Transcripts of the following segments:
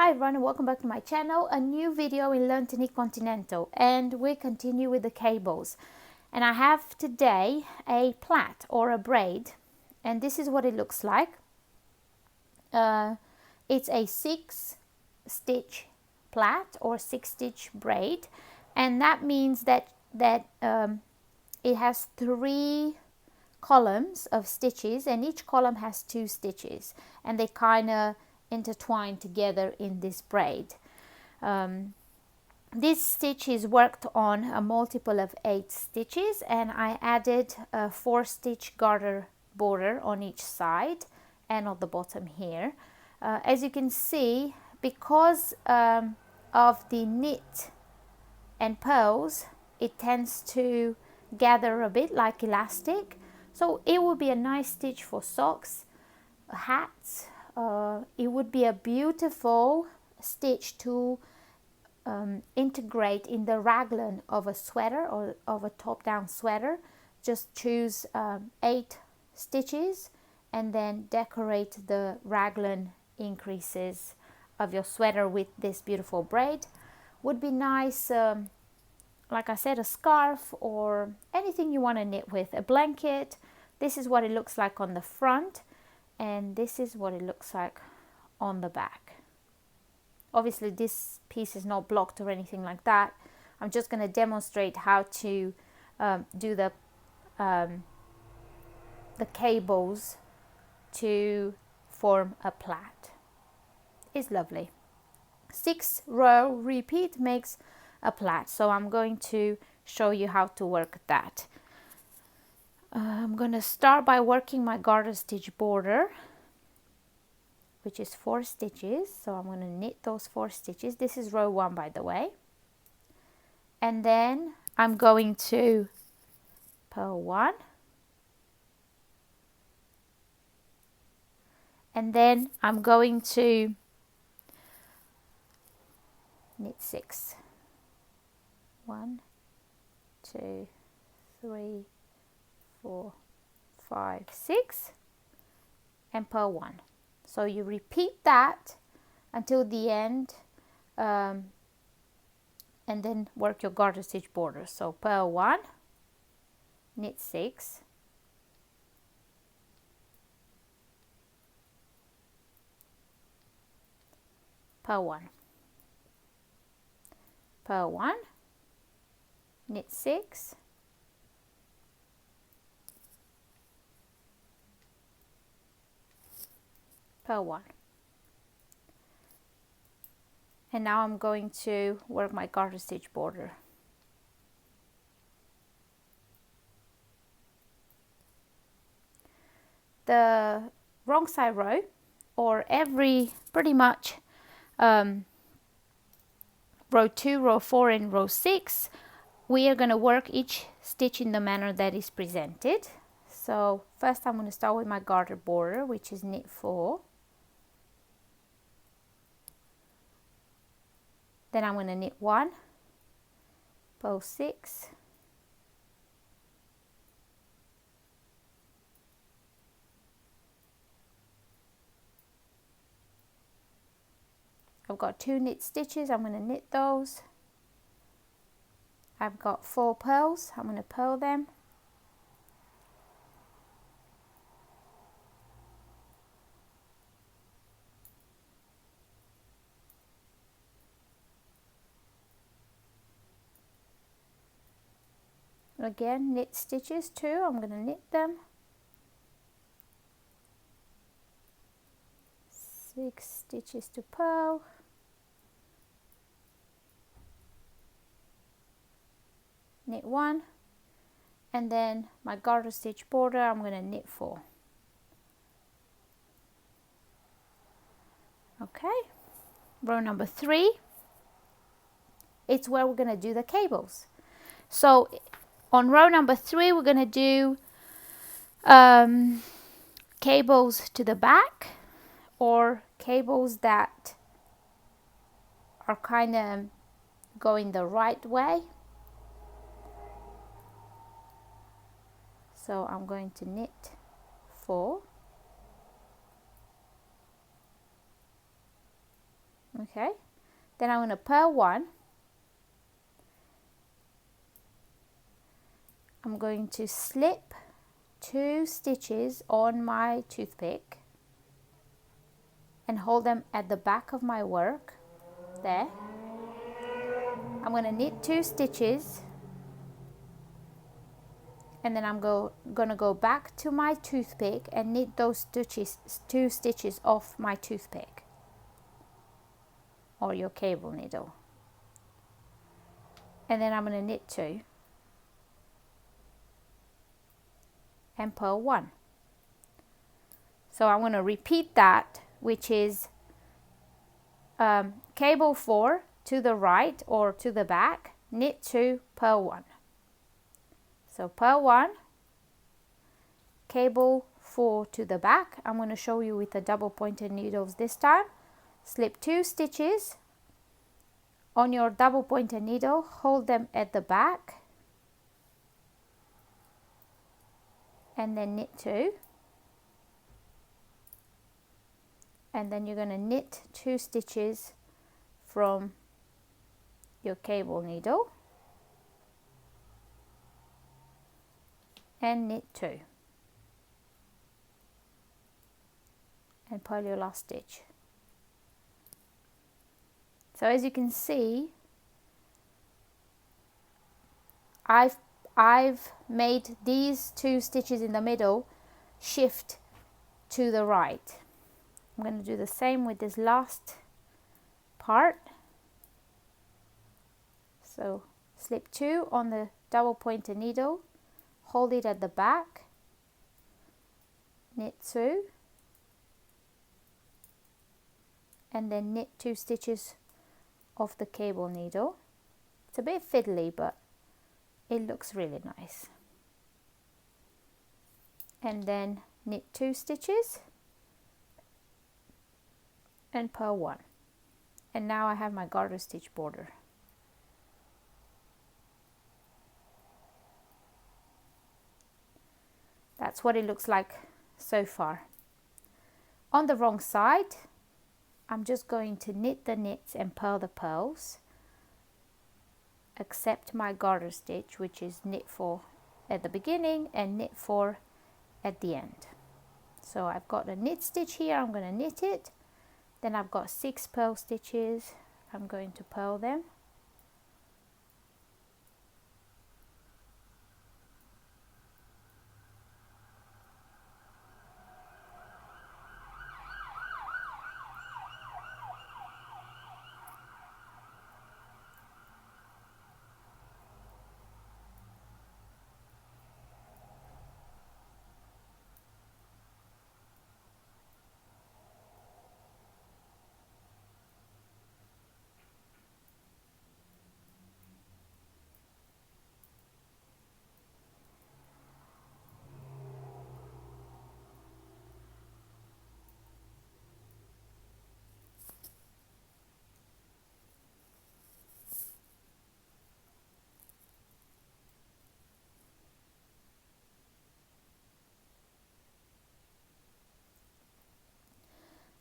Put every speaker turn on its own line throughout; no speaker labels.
Hi everyone and welcome back to my channel. A new video in Learn to Knit Continental, and we continue with the cables. And I have today a plait or a braid, and this is what it looks like. It's a 6-stitch plait or 6-stitch braid, and that means that it has 3 columns of stitches, and each column has 2 stitches, and they kind of intertwined together in this braid. This stitch is worked on a multiple of 8 stitches, and I added a 4-stitch garter border on each side and on the bottom here. As you can see, because of the knit and purls, it tends to gather a bit like elastic, so it would be a nice stitch for socks, hats. It would be a beautiful stitch to integrate in the raglan of a sweater or of a top-down sweater. Just choose 8 stitches and then decorate the raglan increases of your sweater with this beautiful braid. Would be nice, like I said, a scarf or anything you want to knit with, a blanket. This is what it looks like on the front, and this is what it looks like on the back. Obviously this piece is not blocked or anything like that. I'm just going to demonstrate how to do the cables to form a plait. It's lovely. 6-row repeat makes a plait, so I'm going to show you how to work that. I'm going to start by working my garter stitch border, which is 4 stitches. So I'm going to knit those 4 stitches. This is row 1, by the way. And then I'm going to purl 1. And then I'm going to knit 6. 1, 2, 3, 4, 5, 6, and purl 1. So you repeat that until the end, and then work your garter stitch border. So purl 1, knit 6, purl 1, purl 1, knit 6, purl 1. And now I'm going to work my garter stitch border. The wrong side row, or every pretty much row 2, row 4 and row 6, we are going to work each stitch in the manner that is presented. So first I'm going to start with my garter border, which is knit 4. Then I'm going to knit 1, purl 6, I've got 2 knit stitches, I'm going to knit those. I've got 4 purls, I'm going to purl them. Again, knit stitches 2, I'm going to knit them. 6 stitches to purl. Knit 1, and then my garter stitch border, I'm going to knit 4. Okay, row number 3, it's where we're going to do the cables. So on row number 3 we're going to do cables to the back, or cables that are kind of going the right way. So I'm going to knit 4. Okay, then I'm going to purl 1. I'm going to slip 2 stitches on my toothpick and hold them at the back of my work there. I'm going to knit 2 stitches, and then I'm gonna go back to my toothpick and knit those 2 stitches off my toothpick or your cable needle, and then I'm going to knit 2 and purl 1. So I'm going to repeat that, which is cable 4 to the right or to the back, knit 2, purl 1. So purl 1, cable 4 to the back. I'm going to show you with the double pointed needles this time. Slip 2 stitches on your double pointed needle, hold them at the back, and then knit 2, and then you're going to knit 2 stitches from your cable needle and knit 2 and purl your last stitch. So as you can see, I've made these 2 stitches in the middle shift to the right. I'm going to do the same with this last part. So slip 2 on the double pointed needle, hold it at the back, knit 2, and then knit 2 stitches off the cable needle. It's a bit fiddly, but it looks really nice. And then knit 2 stitches and purl 1. And now I have my garter stitch border. That's what it looks like so far. On the wrong side, I'm just going to knit the knits and purl the purls, except my garter stitch, which is knit 4 at the beginning and knit 4 at the end. So I've got a knit stitch here, I'm going to knit it, then I've got 6 purl stitches, I'm going to purl them.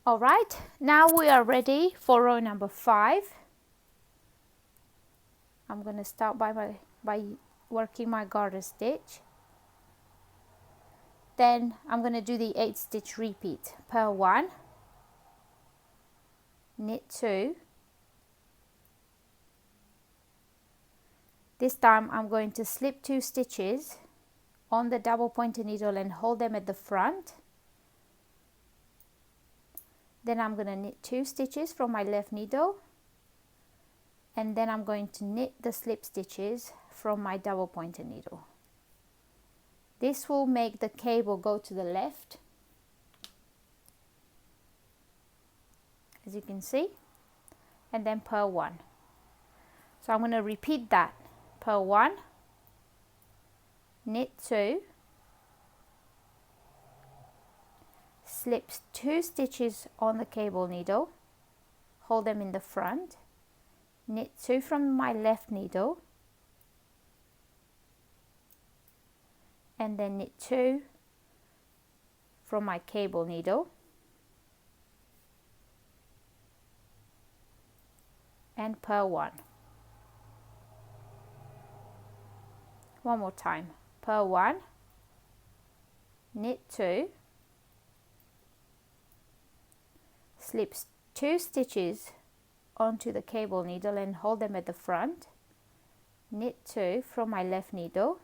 Alright, now we are ready for row number 5. I'm going to start by working my garter stitch. Then I'm going to do the 8 stitch repeat. Purl 1, knit 2. This time I'm going to slip 2 stitches on the double pointed needle and hold them at the front. Then I'm going to knit 2 stitches from my left needle, and then I'm going to knit the slip stitches from my double pointed needle. This will make the cable go to the left, as you can see, and then purl 1. So I'm going to repeat that. Purl 1, knit 2, slip 2 stitches on the cable needle, hold them in the front, knit 2 from my left needle, and then knit 2 from my cable needle, and purl 1. One more time, purl 1, knit 2, slip 2 stitches onto the cable needle and hold them at the front, knit 2 from my left needle,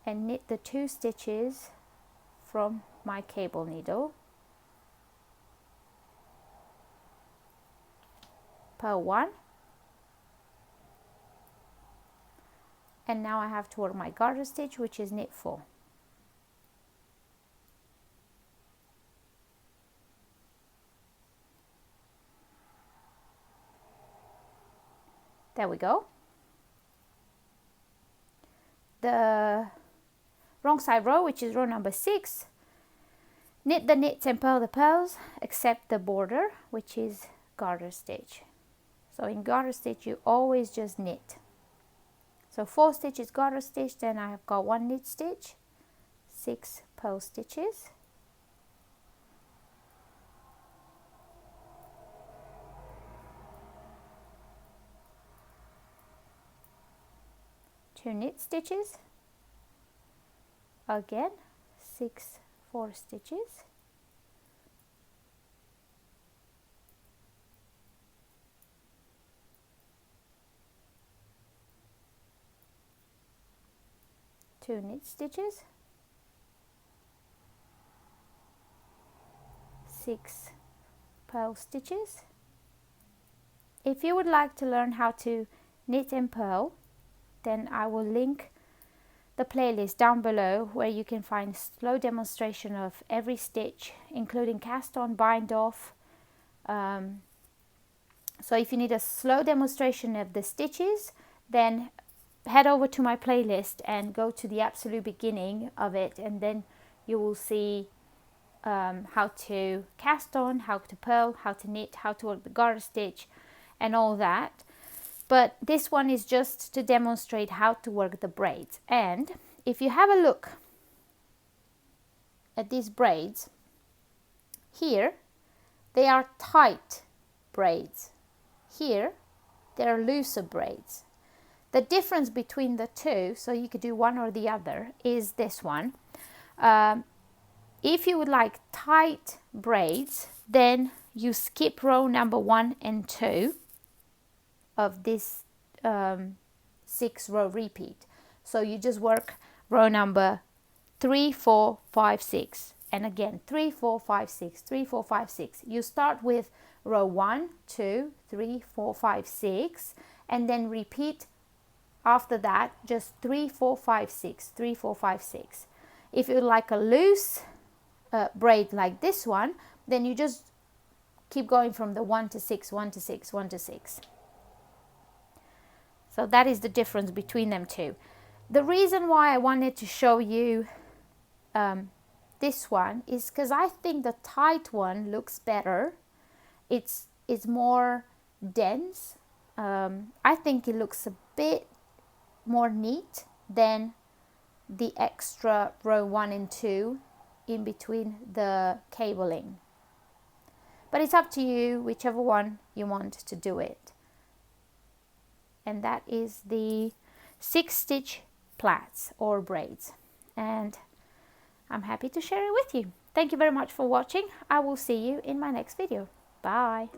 and knit the 2 stitches from my cable needle, purl 1, and now I have to work my garter stitch, which is knit 4. There we go. The wrong side row, which is row number 6, knit the knits and purl the purls except the border, which is garter stitch. So in garter stitch you always just knit. So 4 stitches garter stitch, then I have got 1 knit stitch, 6 purl stitches, two knit stitches, again 6 4 stitches, two knit stitches, 6 purl stitches. If you would like to learn how to knit and purl, then I will link the playlist down below where you can find slow demonstration of every stitch, including cast on, bind off. So if you need a slow demonstration of the stitches, then head over to my playlist and go to the absolute beginning of it, and then you will see how to cast on, how to purl, how to knit, how to work the garter stitch and all that. But this one is just to demonstrate how to work the braids. And if you have a look at these braids here, they are tight braids. Here they are looser braids. The difference between the two, so you could do one or the other, is this one. If you would like tight braids, then you skip row number 1 and 2 of this 6 row repeat. So you just work row number 3, 4, 5, 6, and again 3, 4, 5, 6, 3, 4, 5, 6. You start with row 1, 2, 3, 4, 5, 6, and then repeat after that just 3, 4, 5, 6, 3, 4, 5, 6. If you like a loose braid like this one, then you just keep going from the 1 to 6, 1 to 6, 1 to 6. So that is the difference between them two. The reason why I wanted to show you this one is because I think the tight one looks better. It's more dense. I think it looks a bit more neat than the extra row 1 and 2 in between the cabling. But it's up to you, whichever one you want to do it. And that is the 6 stitch plaits or braids, and I'm happy to share it with you. Thank you very much for watching. I will see you in my next video. Bye.